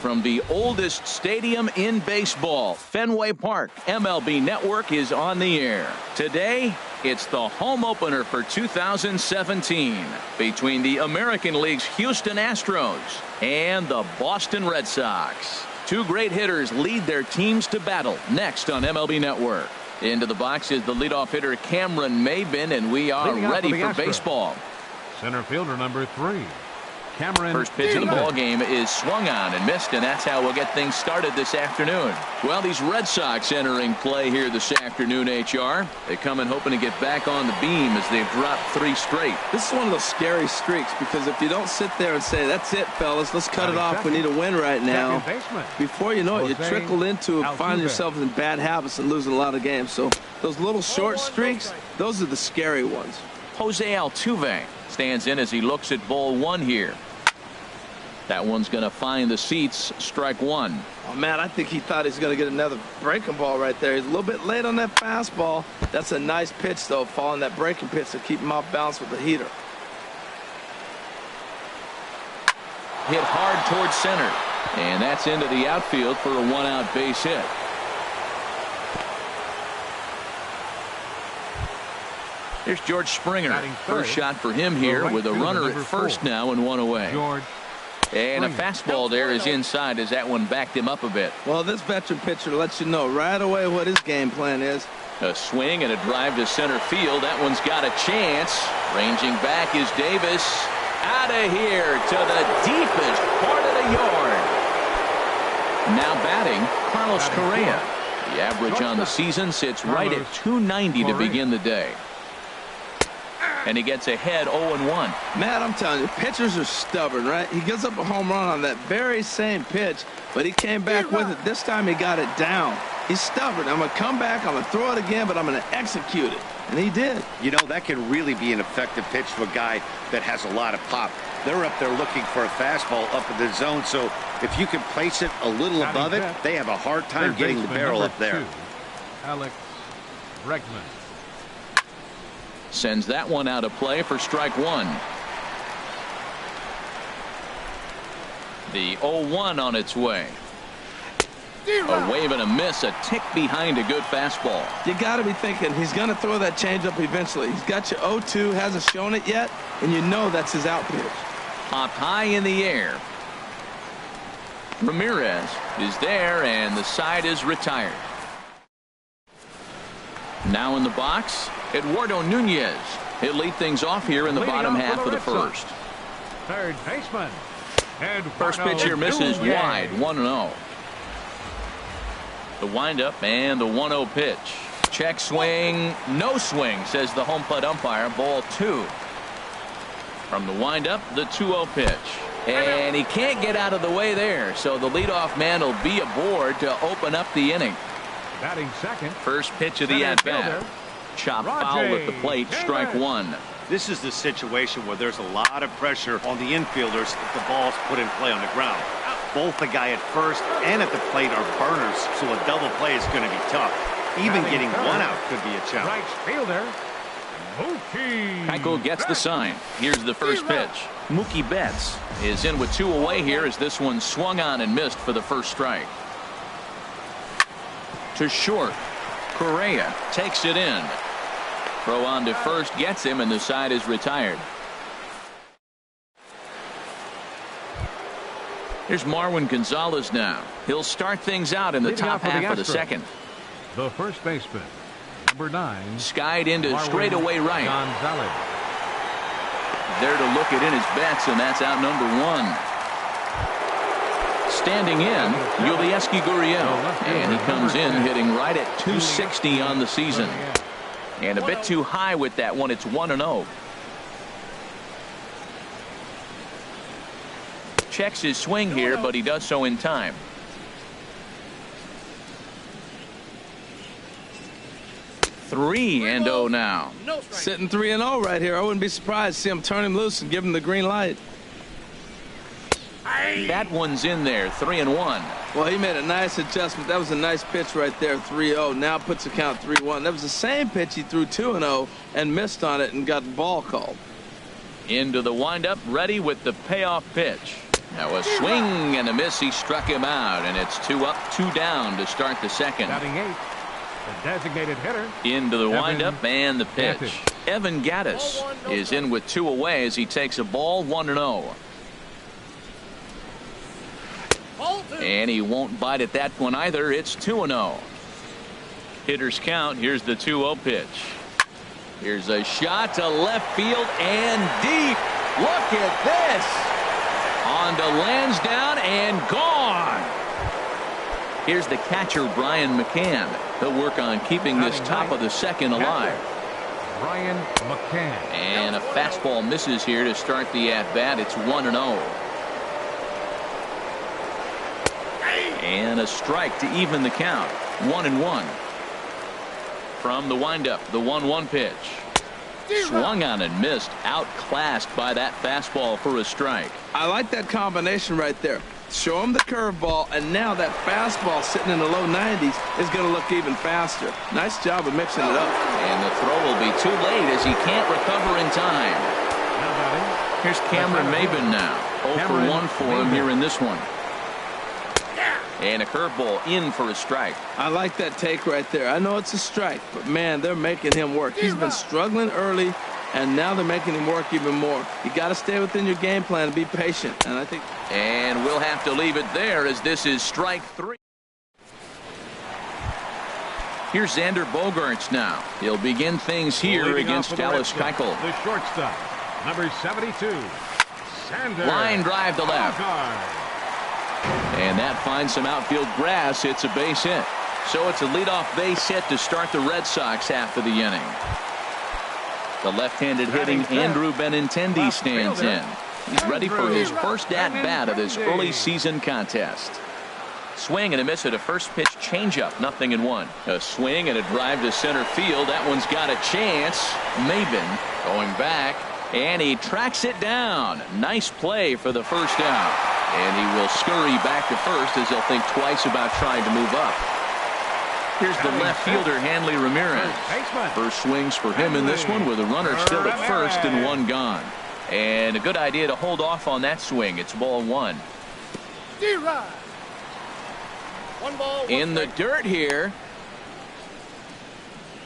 from the oldest stadium in baseball, Fenway Park. MLB Network is on the air. Today, it's the home opener for 2017 between the American League's Houston Astros and the Boston Red Sox. Two great hitters lead their teams to battle next on MLB Network. Into the box is the leadoff hitter Cameron Maybin, and we are ready for baseball. Center fielder number 3. Cameron. First pitch of the ball game is swung on and missed, and that's how we'll get things started this afternoon. Well, these Red Sox entering play here this afternoon, HR. They come in hoping to get back on the beam as they've dropped 3 straight. This is one of those scary streaks, because if you don't sit there and say, that's it, fellas, let's cut it off, we need a win right now, before you know it, you trickle into finding yourself in bad habits and losing a lot of games. So those little short streaks, those are the scary ones. Jose Altuve stands in as he looks at ball 1 here. That one's going to find the seats. Strike 1. Oh, man, I think he thought he was going to get another breaking ball right there. He's a little bit late on that fastball. That's a nice pitch, though, following that breaking pitch to keep him off balance with the heater. Hit hard towards center. And that's into the outfield for a 1-out base hit. Here's George Springer. First shot for him here with a runner at first now and 1 away. And a fastball there is inside as that one backed him up a bit. Well, this veteran pitcher lets you know right away what his game plan is. A swing and a drive to center field. That one's got a chance. Ranging back is Davis. Out of here to the deepest part of the yard. Now batting, Carlos Correa. The average on the season sits right at .290 to begin the day. And he gets ahead 0-1. Matt, I'm telling you, pitchers are stubborn, right? He gives up a home run on that very same pitch, but he came back with it. This time he got it down. He's stubborn. I'm going to come back, I'm going to throw it again, but I'm going to execute it. And he did. You know, that can really be an effective pitch to a guy that has a lot of pop. They're up there looking for a fastball up in the zone, so if you can place it a little above it, they have a hard time getting the barrel up there. Alex Bregman. Sends that one out of play for strike 1. The 0-1 on its way. A wave and a miss, a tick behind a good fastball. You got to be thinking he's going to throw that changeup eventually. He's got you 0-2, hasn't shown it yet, and you know that's his out pitch. Popped high in the air. Ramirez is there, and the side is retired. Now in the box, Eduardo Nunez. He'll lead things off here in the bottom half of the first. Third baseman. First pitch here misses wide, 1-0. The windup and the 1-0 pitch. Check swing, no swing, says the home plate umpire. Ball 2. From the windup, the 2-0 pitch. And he can't get out of the way there, so the leadoff man will be aboard to open up the inning. Batting second. First pitch of the at-bat. Chop foul at the plate, strike 1. This is the situation where there's a lot of pressure on the infielders if the ball's put in play on the ground. Both the guy at first and at the plate are burners, so a double play is going to be tough. Even getting 1 out could be a challenge. Right fielder, Mookie. Keuchel gets the sign. Here's the first pitch. Mookie Betts is in with 2 away here as this one swung on and missed for the first strike. To short. Correa takes it in. Throw on to first gets him, and the side is retired. Here's Marwin Gonzalez now. He'll start things out in the top half of the second. The first baseman, number 9. Skied into straightaway right. Gonzalez. There to look it in his bets, and that's out number 1. Standing in, Yulieski Gurriel, and he comes in hitting right at .260 on the season. And a bit too high with that one. It's 1-0. Checks his swing here, but he does so in time. Three and 0 now. Sitting 3-0 right here. I wouldn't be surprised to see him turn him loose and give him the green light. That one's in there, 3-1. Well, he made a nice adjustment. That was a nice pitch right there, 3-0. Now puts the count 3-1. That was the same pitch he threw 2-0 and missed on it and got the ball called. Into the windup, ready with the payoff pitch. Now a swing and a miss. He struck him out, and it's 2 up, 2 down to start the second. Batting 8, the designated hitter. Into the windup and the pitch. Gaddis. Evan Gaddis is in with 2 away as he takes a ball 1-0. And he won't bite at that one either. It's 2-0. Hitters count. Here's the 2-0 pitch. Here's a shot to left field and deep. Look at this. On to Lansdowne and gone. Here's the catcher, Brian McCann. He'll work on keeping this top of the second alive. Brian McCann. And a fastball misses here to start the at-bat. It's 1-0. And a strike to even the count. 1-1. From the windup, the 1-1 pitch. Swung on and missed. Outclassed by that fastball for a strike. I like that combination right there. Show him the curveball, and now that fastball sitting in the low 90s is going to look even faster. Nice job of mixing it up. And the throw will be too late as he can't recover in time. Here's Cameron Maben now. 0 for 1 for him here in this one. And a curveball in for a strike. I like that take right there. I know it's a strike, but man, they're making him work. He's been struggling early, and now they're making him work even more. You got to stay within your game plan and be patient. And we'll have to leave it there as this is strike 3. Here's Xander Bogaerts now. He'll begin things here against Dallas Keuchel. The shortstop, number 72, Xander. Line drive to left. And that finds some outfield grass. It's a base hit. So it's a leadoff base hit to start the Red Sox half of the inning. The left-handed hitting Andrew Benintendi stands in. He's ready for his first at-bat of this early season contest. Swing and a miss at a first pitch changeup. 0-1. A swing and a drive to center field. That one's got a chance. Maben going back, and he tracks it down. Nice play for the first out. And he will scurry back to first as he'll think twice about trying to move up. Here's the left fielder, Hanley Ramirez. First swings for him in this one with a runner still at first and 1 gone. And a good idea to hold off on that swing. It's ball 1. In the dirt here.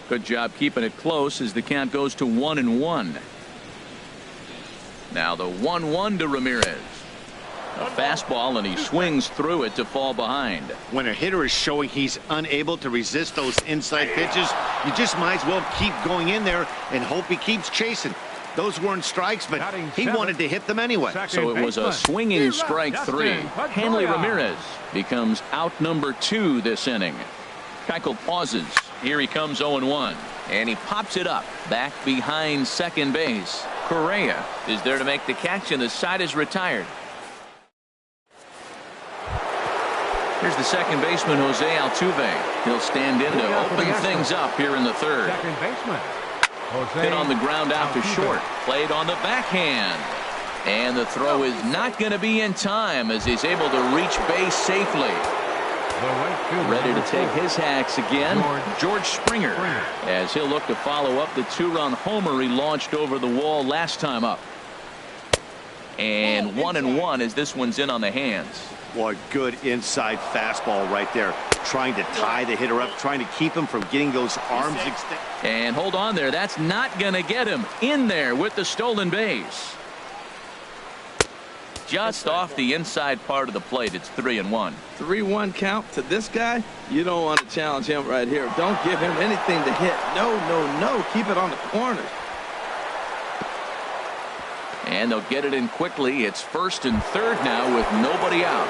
Good job keeping it close as the count goes to 1-1. Now the 1-1 to Ramirez. A fastball, and he swings through it to fall behind. When a hitter is showing he's unable to resist those inside pitches, you just might as well keep going in there and hope he keeps chasing. Those weren't strikes, but he wanted to hit them anyway. So it was a swinging strike 3. Hanley Ramirez becomes out number 2 this inning. Keuchel pauses. Here he comes 0-1. And he pops it up back behind second base. Correa is there to make the catch, and the side is retired. Here's the second baseman, Jose Altuve. He'll stand in to open things up here in the third. Second baseman, Hit on the ground out to short. Played on the backhand. And the throw is not going to be in time as he's able to reach base safely. Ready to take his hacks again, George Springer, as he'll look to follow up the 2-run homer he launched over the wall last time up. And 1-1 as this one's in on the hands. What good inside fastball right there. Trying to tie the hitter up, trying to keep him from getting those arms extended. And hold on there. That's not going to get him in there with the stolen base. Just off the inside part of the plate. It's 3-1. 3-1 count to this guy. You don't want to challenge him right here. Don't give him anything to hit. No, no, no. Keep it on the corners. And they'll get it in quickly. It's first and third now with nobody out.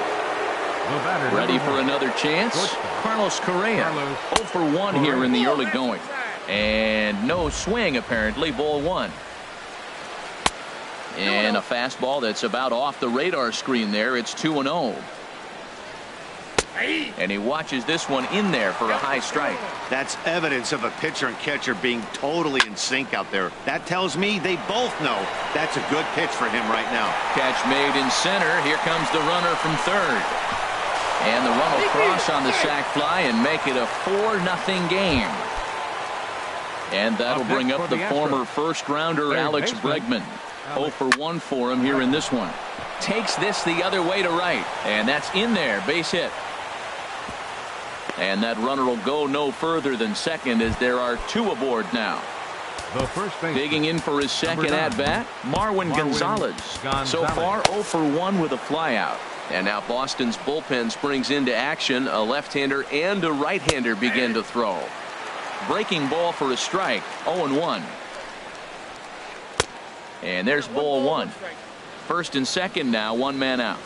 Ready for another chance? Carlos Correa. 0 for 1 here in the early going. And no swing apparently. Ball 1. And a fastball that's about off the radar screen there. It's 2-0. And he watches this one in there for a high strike. That's evidence of a pitcher and catcher being totally in sync out there. That tells me they both know that's a good pitch for him right now. Catch made in center. Here comes the runner from third. And the run will cross on the sac fly and make it a 4-0 game. And that'll bring up the former first-rounder Alex Bregman. 0 for 1 for him here in this one. Takes this the other way to right, and that's in there. Base hit. And that runner will go no further than second as there are 2 aboard now. The first baseman, digging in for his second at-bat, Marwin Gonzalez. So far 0 for 1 with a flyout. And now Boston's bullpen springs into action. A left-hander and a right-hander begin to throw. Breaking ball for a strike. 0-1. And there's ball 1. First and second now, 1 man out.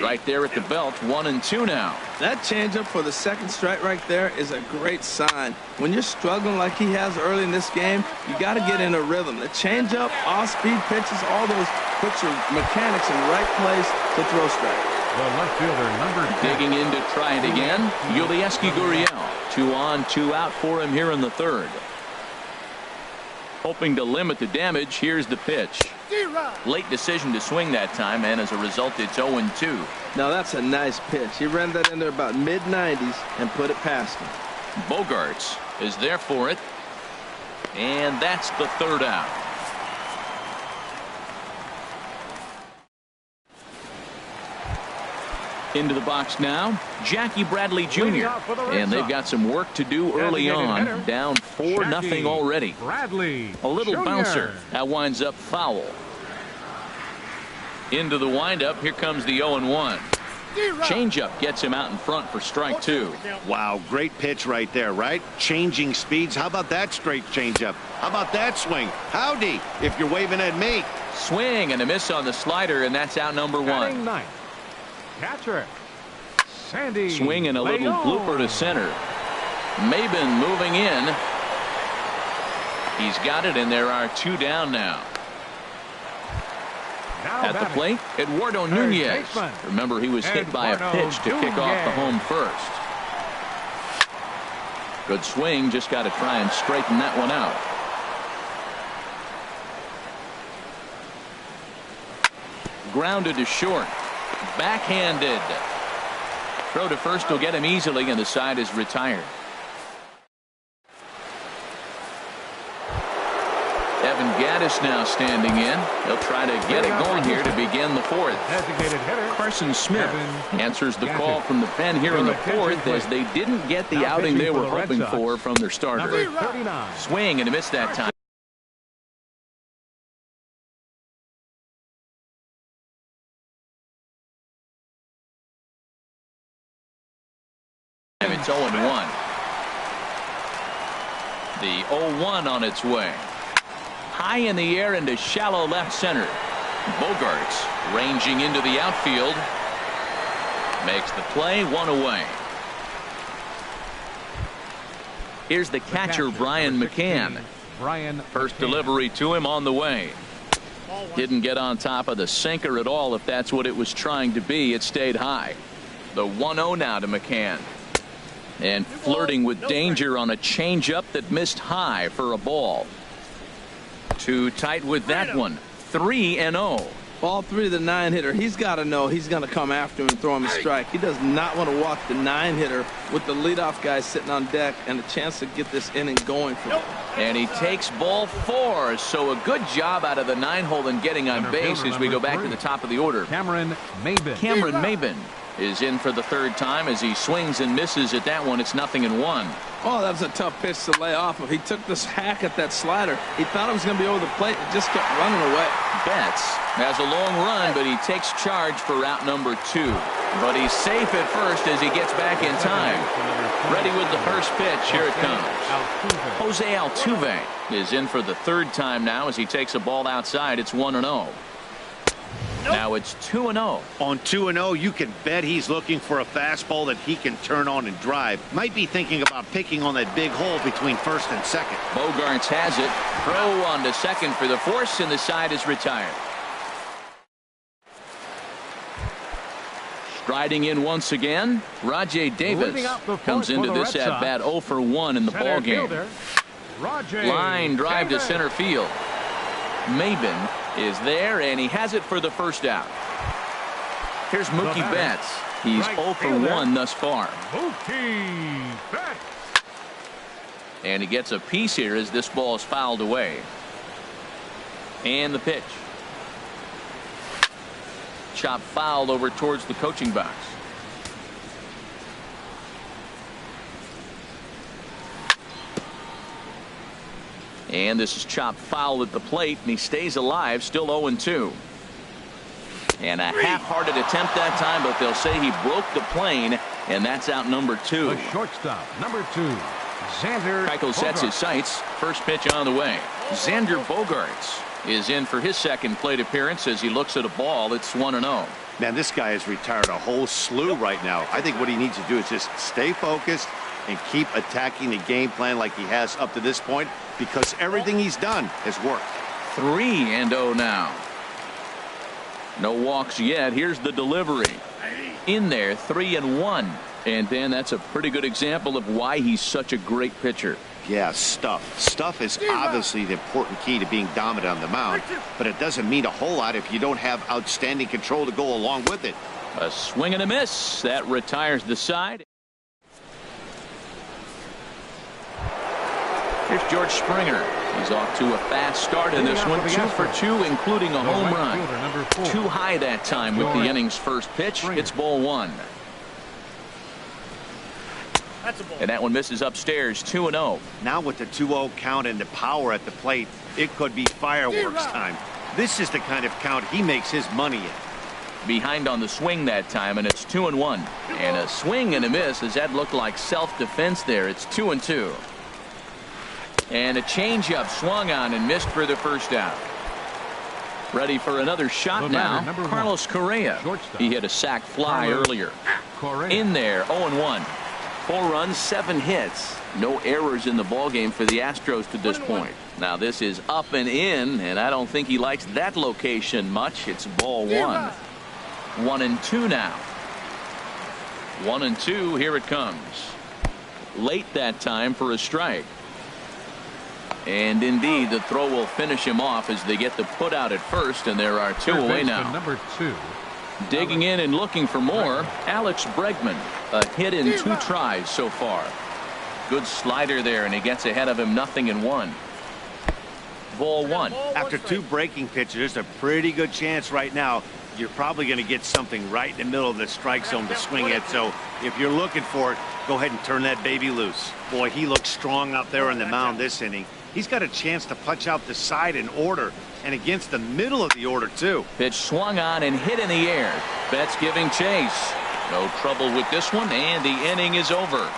Right there at the belt, 1-2 now. That changeup for the second strike right there is a great sign. When you're struggling like he has early in this game, you got to get in a rhythm. The changeup, off-speed pitches, all those put your mechanics in the right place to throw strike. The left fielder, number 10. Digging in to try it again, Yulieski Gurriel. 2 on, 2 out for him here in the third. Hoping to limit the damage, here's the pitch. Late decision to swing that time, and as a result, it's 0-2. Now that's a nice pitch. He ran that in there about mid-90s and put it past him. Bogarts is there for it, and that's the third out. Into the box now, Jackie Bradley Jr. And they've got some work to do early on. Down 4-0 already. Bradley A little Jr. bouncer. That winds up foul. Into the windup. Here comes the 0-1. Changeup gets him out in front for strike 2. Wow, great pitch right there, right? Changing speeds. How about that straight changeup? How about that swing? Howdy, if you're waving at me. Swing and a miss on the slider, and that's out number 1. Ninth. Catcher Sandy Swing and a little blooper to center. Mabin moving in. He's got it, and there are 2 down now. At the plate, Eduardo Nunez. Remember, he was hit by a pitch to kick off the home first. Good swing, just got to try and straighten that one out. Grounded to short. Backhanded. Throw to first will get him easily, and the side is retired. Evan Gaddis now standing in. He'll try to get it going here to begin the fourth. Designated hitter Carson Smith answers the call from the pen here in the fourth as they didn't get the outing they were hoping for from their starter. Swing and a miss that time. It's 0-1. The 0-1 on its way. High in the air into shallow left center. Bogarts ranging into the outfield. Makes the play, 1 away. Here's the catcher, Brian McCann. First delivery to him on the way. Didn't get on top of the sinker at all, if that's what it was trying to be. It stayed high. The 1-0 now to McCann. And flirting with danger on a changeup that missed high for a ball. Too tight with that one. 3-0. Ball 3 to the 9-hitter. He's got to know he's going to come after him and throw him a strike. He does not want to walk the 9-hitter with the leadoff guy sitting on deck and a chance to get this inning going for him. And he takes ball 4. So a good job out of the 9-hole in getting on base as we go back to the top of the order. Cameron Maybin is in for the third time as he swings and misses at that one. It's 0-1. Oh, that was a tough pitch to lay off of. He took this hack at that slider. He thought it was going to be over the plate. It just kept running away. Betts has a long run, but he takes charge for route number 2. But he's safe at first as he gets back in time. Ready with the first pitch. Here it comes. Jose Altuve is in for the third time now as he takes a ball outside. It's 1-0. Now it's 2-0. On 2-0, you can bet he's looking for a fastball that he can turn on and drive. Might be thinking about picking on that big hole between first and second. Bogarts has it. Throw on to second for the force, and the side is retired. Striding in once again, Rajai Davis comes into this at bat 0 for 1 in the ball game. Line drive to center field. Maybin is there, and he has it for the first out. Here's Mookie Betts. He's 0 for 1 thus far. Mookie Betts. And he gets a piece here as this ball is fouled away. And the pitch. Chop foul over towards the coaching box. And this is chopped foul at the plate, and he stays alive, still 0-2. And a half-hearted attempt that time, but they'll say he broke the plane, and that's out number 2. The shortstop, number 2, Xander Keuchel sets his sights. First pitch on the way. Xander Bogaerts is in for his second plate appearance as he looks at a ball. It's 1-0. Man, this guy has retired a whole slew right now. I think what he needs to do is just stay focused and keep attacking the game plan like he has up to this point, because everything he's done has worked. 3-0 now. No walks yet. Here's the delivery. In there, 3-1. And Dan, that's a pretty good example of why he's such a great pitcher. Yeah, stuff. Stuff is obviously the important key to being dominant on the mound, but it doesn't mean a whole lot if you don't have outstanding control to go along with it. A swing and a miss. That retires the side. Here's George Springer. He's off to a fast start in this one. 2 for 2, including a home run. Too high that time with the inning's first pitch. It's ball 1. And that one misses upstairs. 2-0. Now with the 2-0 count and the power at the plate, it could be fireworks time. This is the kind of count he makes his money in. Behind on the swing that time, and it's 2-1. And a swing and a miss, as that looked like self-defense there. It's 2-2. And a changeup swung on and missed for the first out. Ready for another shot now. Carlos Correa. He hit a sac fly earlier. In there, 0-1. 4 runs, 7 hits. No errors in the ballgame for the Astros to this point. Now this is up and in, and I don't think he likes that location much. It's ball 1. 1-2 now. 1-2. Here it comes. Late that time for a strike. And indeed, the throw will finish him off as they get the put out at first, and there are 2 away now. Number 2. Digging in and looking for more, Alex Bregman. A hit in 2 tries so far. Good slider there, and he gets ahead of him 0-1. Ball 1. After 2 breaking pitches, there's a pretty good chance right now you're probably going to get something right in the middle of the strike zone to swing at. So if you're looking for it, go ahead and turn that baby loose. Boy, he looks strong out there on the mound this inning. He's got a chance to punch out the side in order, and against the middle of the order too. Pitch swung on and hit in the air. Betts giving chase. No trouble with this one, and the inning is over.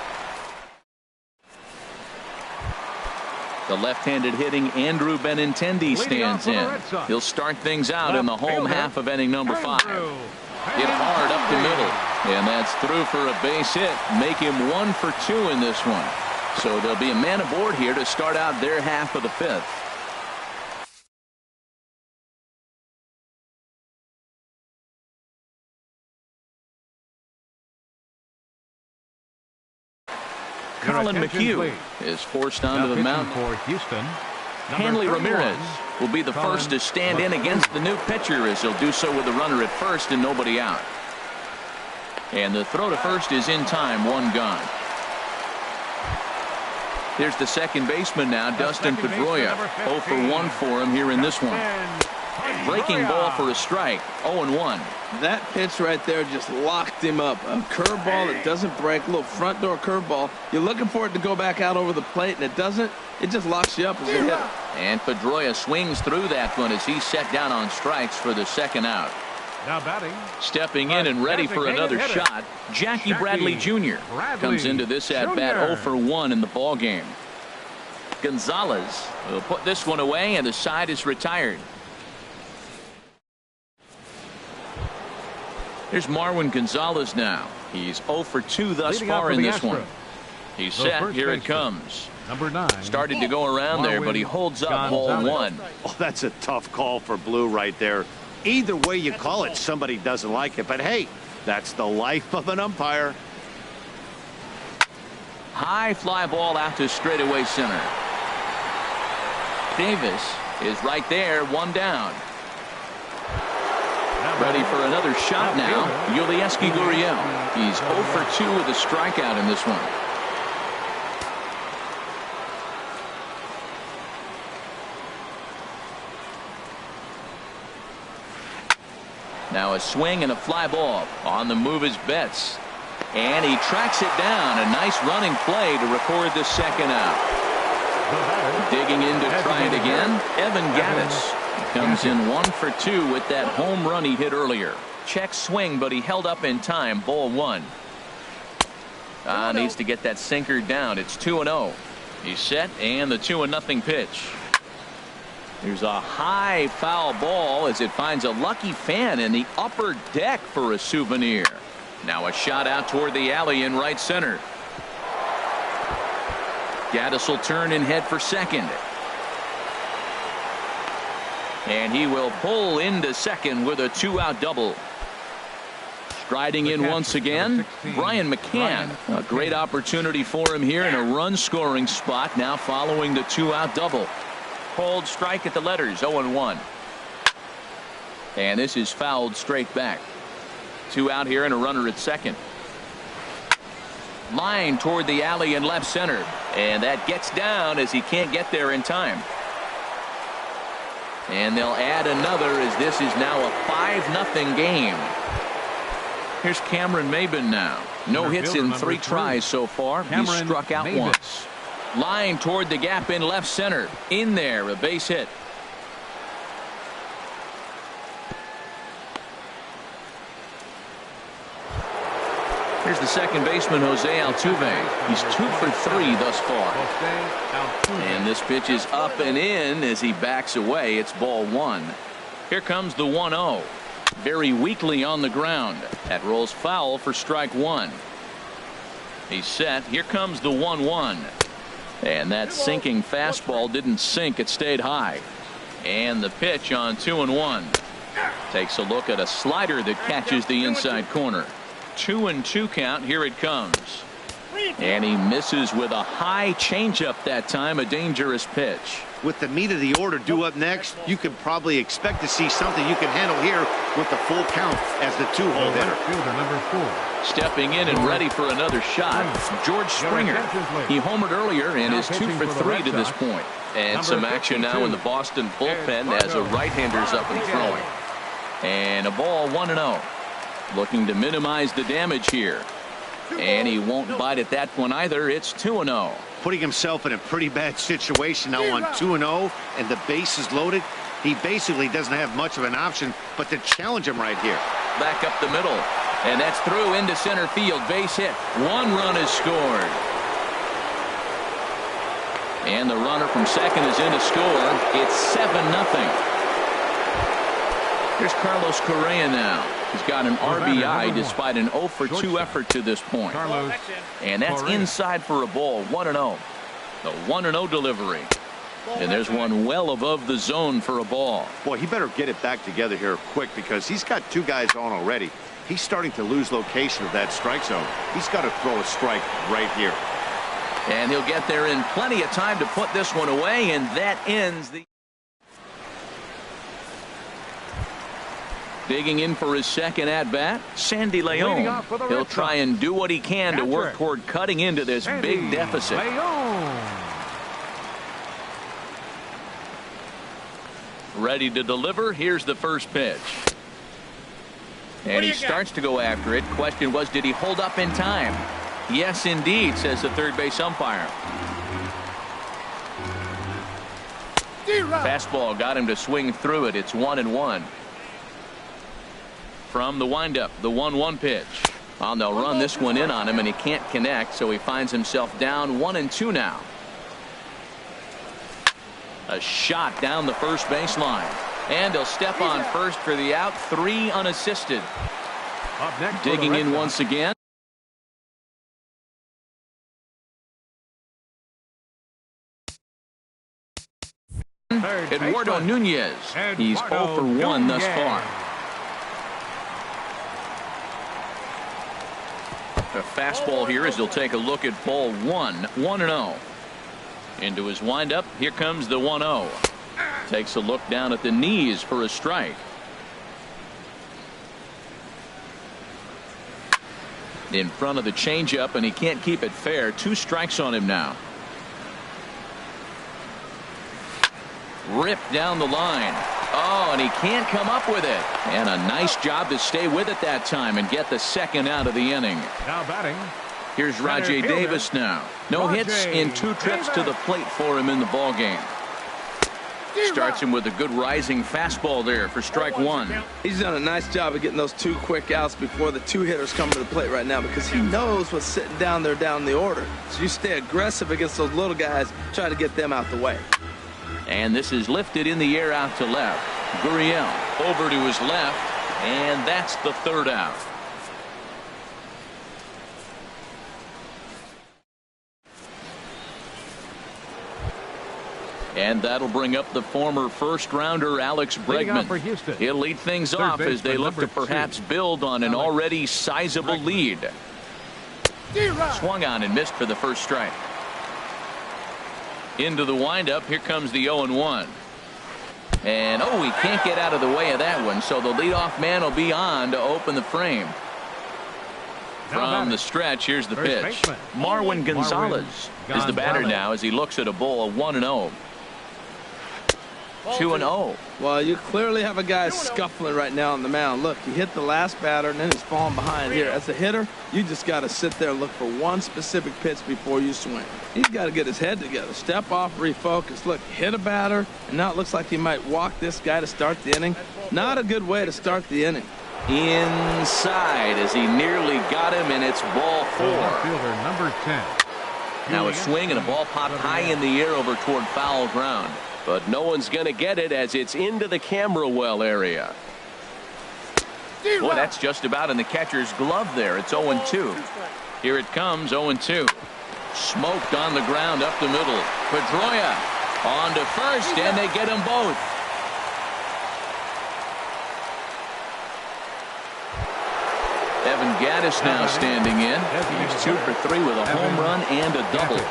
The left-handed hitting Andrew Benintendi stands in. He'll start things out in the home half of inning number 5. Hit hard up the middle, and that's through for a base hit. Make him 1 for 2 in this one. So there'll be a man aboard here to start out their half of the 5th. Colin McHugh is forced onto the mound. For Houston, Hanley Ramirez will be the first to stand in against the new pitcher, as he'll do so with a runner at first and nobody out. And the throw to first is in time. 1 gone. Here's the second baseman now, Dustin Pedroia. 0 for 1 for him here in this one. Breaking ball for a strike. 0-1. That pitch right there just locked him up. A curveball that doesn't break, a little front door curveball. You're looking for it to go back out over the plate, and it doesn't. It just locks you up as you hit it. And Pedroia swings through that one as he's set down on strikes for the second out. Now batting. Stepping in and ready for another shot, Jackie Bradley Jr. comes into this at bat 0 for 1 in the ball game. Gonzalez will put this one away, and the side is retired. Here's Marwin Gonzalez now. He's 0 for 2 thus far in this one. He's set. Here it comes. Number 9. Started to go around there, but he holds up ball 1. Oh, that's a tough call for Blue right there. Either way you call it, somebody doesn't like it. But hey, that's the life of an umpire. High fly ball out to straightaway center. Davis is right there, 1 down. Ready for another shot now. Yulieski Gurriel. He's 0 for 2 with a strikeout in this one. Now a swing and a fly ball. On the move is Betts. And he tracks it down. A nice running play to record the second out. Digging in to try it again, Evan Gattis comes in 1 for 2 with that home run he hit earlier. Check swing, but he held up in time. Ball 1. Needs to get that sinker down. It's 2-0. He's set, and the 2-0 pitch. There's a high foul ball as it finds a lucky fan in the upper deck for a souvenir. Now a shot out toward the alley in right center. Gattis will turn and head for second. And he will pull into second with a 2-out double. Striding in once again, Brian McCann. A great opportunity for him here in a run-scoring spot now following the 2-out double. Called strike at the letters, 0-1. And this is fouled straight back. 2 out here and a runner at second. Line toward the alley in left center. And that gets down as he can't get there in time. And they'll add another as this is now a 5-0 game. Here's Cameron Maben now. No hits in 3 tries so far. He struck out once. Line toward the gap in left center. In there, a base hit. Here's the second baseman, Jose Altuve. He's 2 for 3 thus far. And this pitch is up and in as he backs away. It's ball 1. Here comes the 1-0. Very weakly on the ground. That rolls foul for strike 1. He's set. Here comes the 1-1. And that sinking fastball didn't sink. It stayed high. And the pitch on 2-1. Takes a look at a slider that catches the inside corner. 2-2 count. Here it comes. And he misses with a high changeup that time. A dangerous pitch. With the meat of the order due up next, you can probably expect to see something you can handle here with the full count as the 2-hole hitter. Fielder number 4. Stepping in and ready for another shot, George Springer. He homered earlier and is 2 for 3 to this point. And some action now in the Boston bullpen as a right-hander's up and throwing. And a ball 1-0. Looking to minimize the damage here. And he won't bite at that one either. It's 2-0. Putting himself in a pretty bad situation now on 2-0 and the base is loaded. He basically doesn't have much of an option but to challenge him right here. Back up the middle. And that's through into center field. Base hit. 1 run is scored. And the runner from second is in to score. It's 7-0. Here's Carlos Correa now. He's got an RBI despite an 0 for 2 effort to this point. And that's inside for a ball. 1-0. The 1-0 delivery. And there's one well above the zone for a ball. Boy, he better get it back together here quick because he's got 2 guys on already. He's starting to lose location of that strike zone. He's got to throw a strike right here. And he'll get there in plenty of time to put this one away, and that ends the. Digging in for his second at-bat, Sandy Leon. He'll try and do what he can to work toward cutting into this big deficit. Ready to deliver. Here's the first pitch. And he starts to go after it. Question was, did he hold up in time? Yes, indeed, says the third base umpire. Fastball got him to swing through it. It's 1-1. From the windup, the 1-1 pitch. Well, they'll run this one in on him, and he can't connect, so he finds himself down 1-2 now. A shot down the first baseline. And he'll step on first for the out. 3 unassisted. Up next, digging in once again. Eduardo Nunez. He's 0 for 1 thus far. A fastball here as he'll take a look at ball 1. 1-0. Into his windup. Here comes the 1-0. Takes a look down at the knees for a strike. In front of the changeup, and he can't keep it fair. 2 strikes on him now. Ripped down the line. Oh, and he can't come up with it. And a nice job to stay with it that time and get the second out of the inning. Now batting. Here's Rajay Davis now. No hits in 2 trips to the plate for him in the ballgame. Starts him with a good rising fastball there for strike 1. He's done a nice job of getting those 2 quick outs before the 2 hitters come to the plate right now, because he knows what's sitting down there down the order. So you stay aggressive against those little guys, try to get them out the way. And this is lifted in the air out to left. Gurriel over to his left, and that's the 3rd out. And that'll bring up the former first-rounder Alex Bregman. He'll lead things off as they look to perhaps build on an already sizable lead. Swung on and missed for the first strike. Into the windup. Here comes the 0-1. And oh, he can't get out of the way of that one, so the leadoff man will be on to open the frame. From the stretch, here's the pitch. Marwin Gonzalez is the batter now as he looks at a ball of 1-0. 2-0. Well, you clearly have a guy scuffling right now on the mound. Look, he hit the last batter and then he's falling behind here. As a hitter, you just got to sit there and look for one specific pitch before you swing. He's got to get his head together, step off, refocus. Look, hit a batter, and now it looks like he might walk this guy to start the inning. Not a good way to start the inning. Inside as he nearly got him, and it's ball 4. Fielder number 10. Now a swing and a ball popped high in the air over toward foul ground. But no one's going to get it as it's into the camera well area. Boy, that's just about in the catcher's glove there. It's 0-2. Here it comes, 0-2. Smoked on the ground up the middle. Pedroia on to first, and they get them both. Evan Gattis now standing in. He's 2 for 3 with a home run and a double.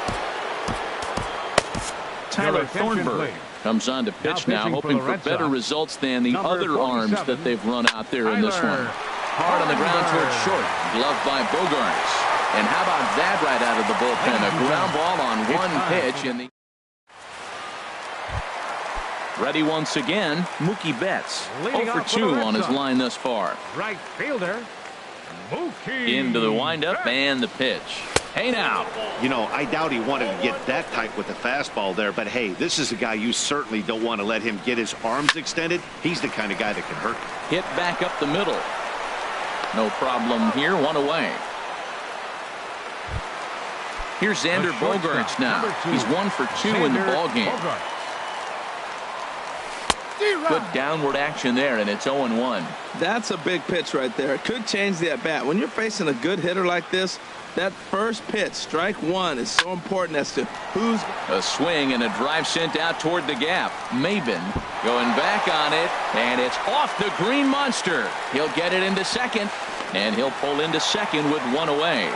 Tyler Thornburg comes on to pitch now, hoping for better results than the other arms that they've run out there in this one. Hard on the ground towards short. Gloved by Bogarts. And how about that right out of the bullpen? A ground ball on one pitch. In the ready once again, Mookie Betts. 0 for 2 on his line thus far. Right fielder, Mookie. Into the windup and the pitch. Hey now. You know, I doubt he wanted to get that tight with the fastball there, but hey, this is a guy you certainly don't want to let him get his arms extended. He's the kind of guy that can hurt you. Hit back up the middle. No problem here, 1 away. Here's Xander Bogaerts now. He's 1 for 2 in the ballgame. Good downward action there, and it's 0-1. That's a big pitch right there. It could change the at-bat. When you're facing a good hitter like this, that first pitch, strike 1, is so important as to who's... A swing and a drive sent out toward the gap. Maben going back on it, and it's off the green monster. He'll get it into second, and he'll pull into second with 1 away.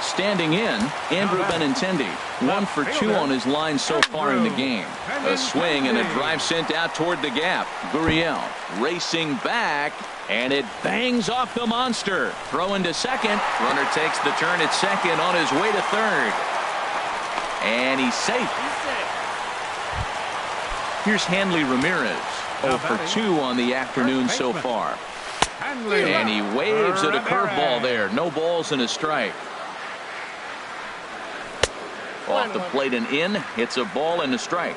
Standing in, Andrew Benintendi, 1 for 2 on his line so far in the game. A swing and a drive sent out toward the gap. Gurriel racing back, and it bangs off the monster. Throw into second. Runner takes the turn at second on his way to third. And he's safe. Here's Hanley Ramirez, 0 for 2 on the afternoon so far. And he waves at a curveball there. No balls and a strike. Off the plate and in. It's a ball and a strike.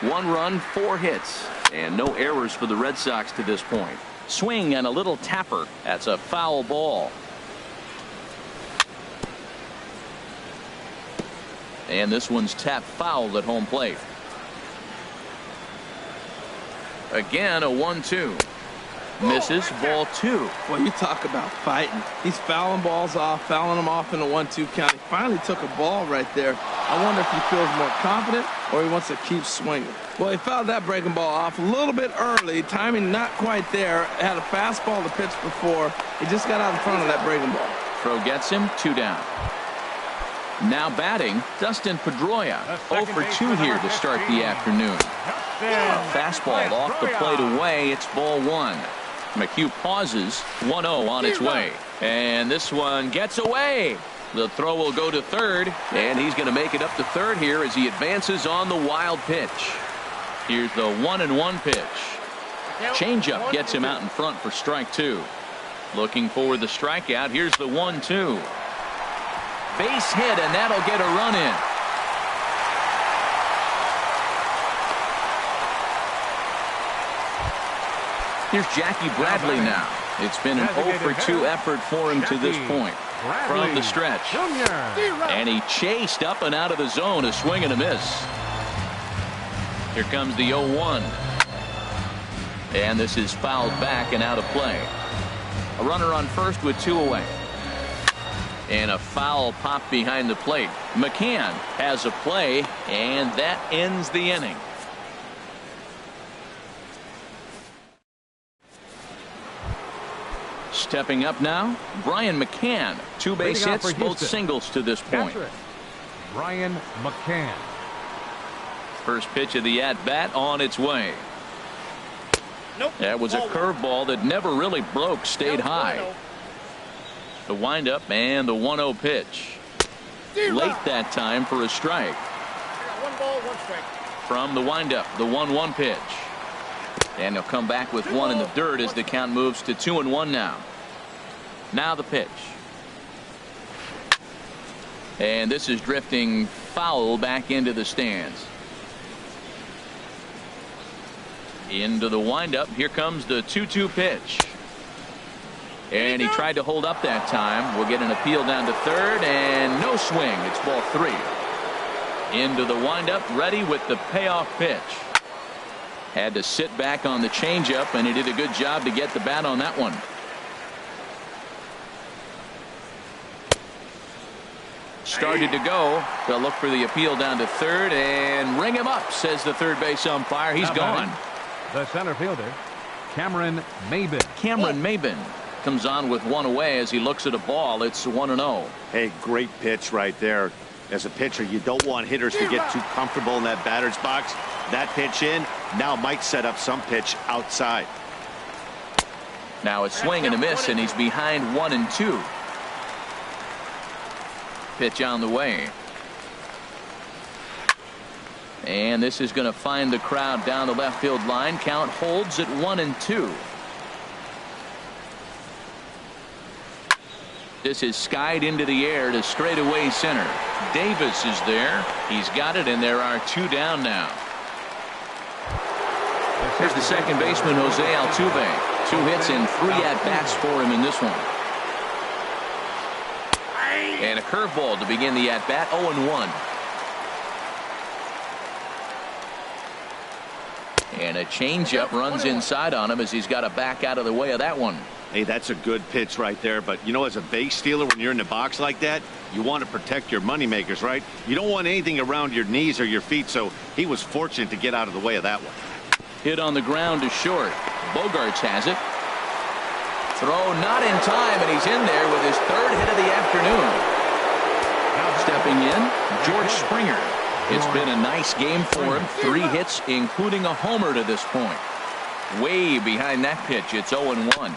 1 run, 4 hits, and no errors for the Red Sox to this point. Swing and a little tapper. That's a foul ball. And this one's tapped foul at home plate. Again, a 1-2. Misses, ball 2. Well, you talk about fighting. He's fouling balls off, fouling them off in a 1-2 count. He finally took a ball right there. I wonder if he feels more confident or he wants to keep swinging. Well, he fouled that breaking ball off a little bit early. Timing not quite there. Had a fastball to pitch before. He just got out in front of that breaking ball. Throw gets him, 2 down. Now batting, Dustin Pedroia, 0 for 2 here to start the afternoon. Fastball off the plate away. It's ball 1. McHugh pauses. 1-0 on its way. And this one gets away. The throw will go to third, and he's going to make it up to third here as he advances on the wild pitch. Here's the 1-1 pitch. Changeup gets him out in front for strike two. Looking for the strikeout. Here's the 1-2. Base hit, and that'll get a run in. Here's Jackie Bradley now. It's been an 0 for 2 effort for him to this point. From the stretch. And he chased up and out of the zone. A swing and a miss. Here comes the 0-1. And this is fouled back and out of play. A runner on first with 2 away. And a foul pop behind the plate. McCann has a play, and that ends the inning. Stepping up now, Brian McCann. 2 base hits, both singles to this point. Brian McCann. First pitch of the at-bat on its way. That was a curveball that never really broke, stayed high. The windup and the 1-0 pitch. Late that time for a strike. 1 ball, 1 strike. From the windup, the 1-1 pitch. And he'll come back with 1 in the dirt as the count moves to 2-1 now. Now the pitch. And this is drifting foul back into the stands. Into the windup. Here comes the 2-2 pitch. And he tried to hold up that time. We'll get an appeal down to third, and no swing. It's ball 3. Into the windup, ready with the payoff pitch. Had to sit back on the changeup, and he did a good job to get the bat on that one. Started to go. They'll look for the appeal down to third and ring him up, says the third base umpire. He's gone. The center fielder, Cameron Maybin. Cameron Maybin comes on with 1 away as he looks at a ball. It's 1-0. Hey, great pitch right there. As a pitcher, you don't want hitters to get too comfortable in that batter's box. That pitch in now might set up some pitch outside. Now a swing and a miss, and he's behind 1-2. Pitch on the way. And this is going to find the crowd down the left field line. Count holds at 1-2. This is skied into the air to straightaway center. Davis is there. He's got it, and there are 2 down now. Here's the second baseman, Jose Altuve. 2 hits and 3 at-bats for him in this one. And a curveball to begin the at-bat. 0-1. And a changeup runs inside on him as he's got to back out of the way of that one. Hey, that's a good pitch right there. But, you know, as a base stealer, when you're in the box like that, you want to protect your moneymakers, right? You don't want anything around your knees or your feet, so he was fortunate to get out of the way of that one. Hit on the ground to short. Bogarts has it. Throw not in time, and he's in there with his 3rd hit of the afternoon. Stepping in, George Springer. It's been a nice game for him. 3 hits, including a homer to this point. Way behind that pitch, it's 0-1.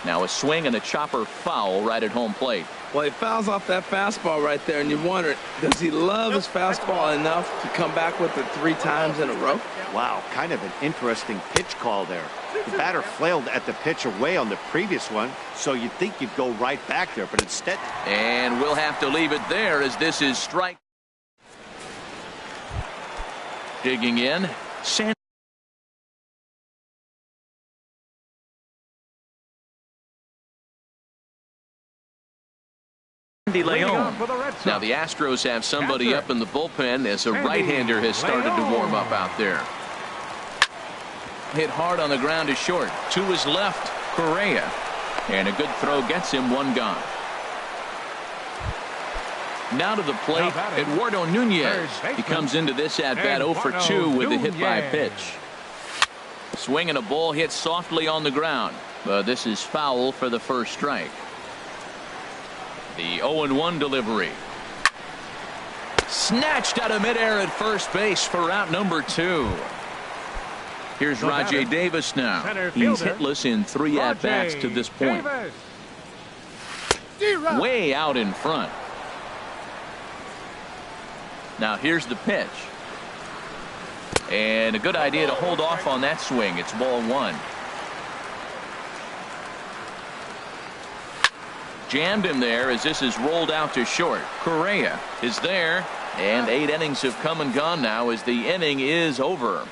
Now a swing and a chopper foul right at home plate. Well, he fouls off that fastball right there, and you wonder, does he love his fastball enough to come back with it 3 times in a row? Wow, kind of an interesting pitch call there. The batter flailed at the pitch away on the previous one, so you'd think you'd go right back there, but instead. And we'll have to leave it there as this is strike. Digging in, Sandy Leon. Now the Astros have somebody up in the bullpen as a right-hander has started to warm up out there. Hit hard on the ground to short. To his left, Correa. And a good throw gets him 1 gone. Now to the plate, Eduardo Nunez. He comes into this at-bat 0 for 2 with a hit by pitch. Swing and a ball hit softly on the ground. But this is foul for the first strike. The 0-1 delivery. Snatched out of midair at first base for out number 2. Here's Rajay Davis now. He's hitless in 3 at-bats to this point. Way out in front. Now here's the pitch. And a good idea to hold off on that swing. It's ball one. Jammed him there as this is rolled out to short. Correa is there, and 8 innings have come and gone now as the inning is over.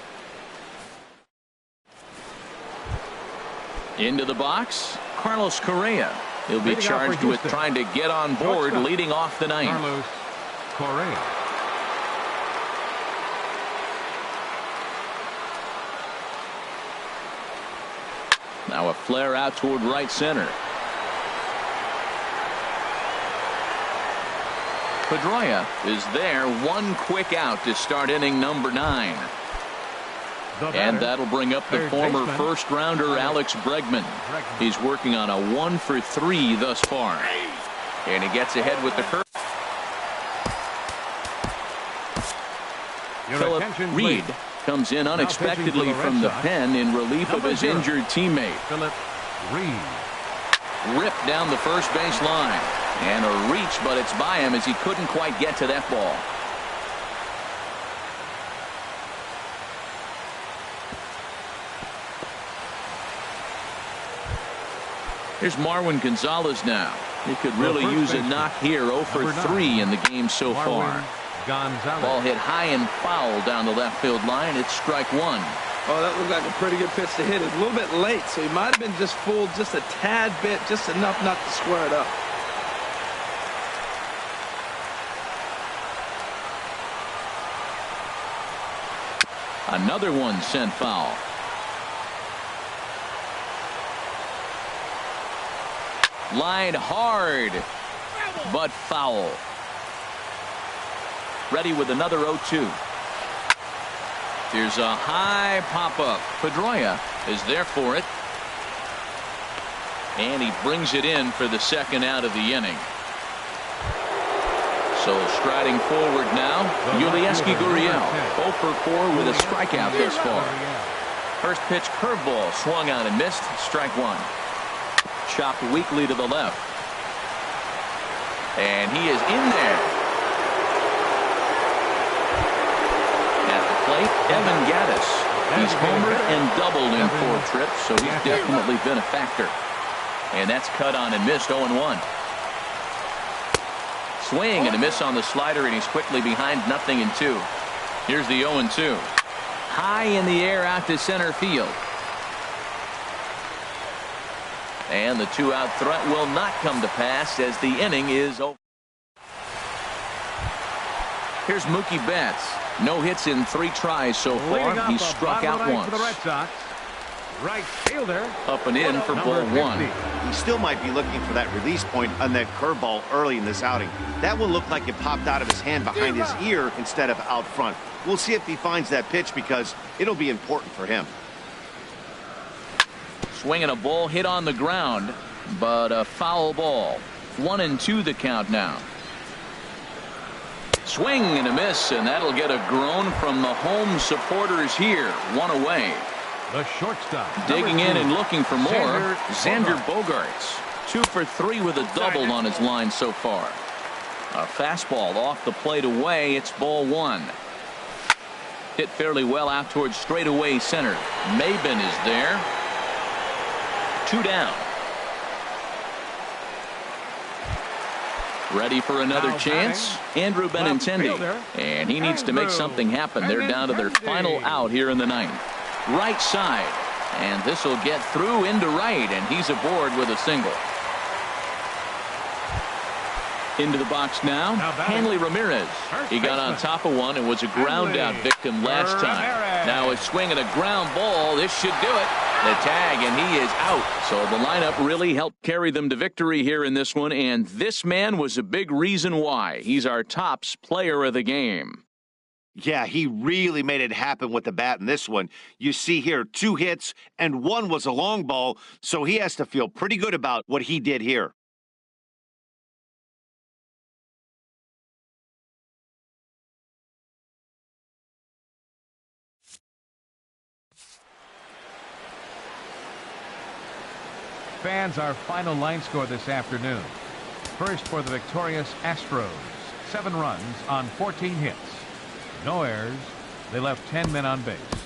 Into the box, Carlos Correa. He'll be charged with trying to get on board, leading off the ninth. Carlos Correa. Now a flare out toward right center. Pedroia is there, one quick out to start inning number 9. And that'll bring up the former first-rounder Alex Bregman. He's working on a 1 for 3 thus far. And he gets ahead with the curve. Philip Reed comes in unexpectedly from the pen in relief of his injured teammate. Philip Reed. Ripped down the first base line. And a reach, but it's by him as he couldn't quite get to that ball. Here's Marwin Gonzalez now. He could really use a knock here. 0 for 3 in the game so far. Ball hit high and foul down the left field line. It's strike 1. Oh, that looked like a pretty good pitch to hit. It was a little bit late, so he might have been just fooled just a tad bit, just enough not to square it up. Another one sent foul. Lined hard, but foul. Ready with another 0-2. Here's a high pop-up. Pedroia is there for it. And he brings it in for the second out of the inning. So striding forward now, Yulieski Gurriel, 0 for 4 with a strikeout this far. First pitch curveball swung on and missed. Strike 1. Chopped weakly to the left. And he is in there. At the plate, Evan Gattis. He's homered and doubled in 4 trips, so he's definitely been a factor. And that's cut on and missed. 0-1. Swing and a miss on the slider, and he's quickly behind 0-2. Here's the 0-2. High in the air out to center field. And the 2-out threat will not come to pass as the inning is over. Here's Mookie Betts. No hits in 3 tries so far. He's struck out once. For the Red Sox. Right fielder. Up and in for ball 1. He still might be looking for that release point on that curveball early in this outing. That one looked like it popped out of his hand behind his ear instead of out front. We'll see if he finds that pitch because it'll be important for him. Swinging a ball hit on the ground, but a foul ball. 1-2 the count now. Swing and a miss, and that'll get a groan from the home supporters here. 1 away. The shortstop. Digging in and looking for more. Xander Bogaerts. 2 for 3 with a double on his line so far. A fastball off the plate away. It's ball 1. Hit fairly well out towards straightaway center. Maben is there. 2 down. Ready for another chance. Andrew Benintendi. And he needs to make something happen. They're down to their final out here in the 9th. Right side. And this will get through into right. And he's aboard with a single. Into the box now. Hanley Ramirez. He got on top of one and was a ground out victim last time. Now a swing and a ground ball. This should do it. The tag, and he is out. So the lineup really helped carry them to victory here in this one, and this man was a big reason why. He's our tops player of the game. Yeah, he really made it happen with the bat in this one. You see here 2 hits, and 1 was a long ball, so he has to feel pretty good about what he did here. Fans, our final line score this afternoon. First for the victorious Astros. 7 runs on 14 hits. No errors, They left 10 men on base.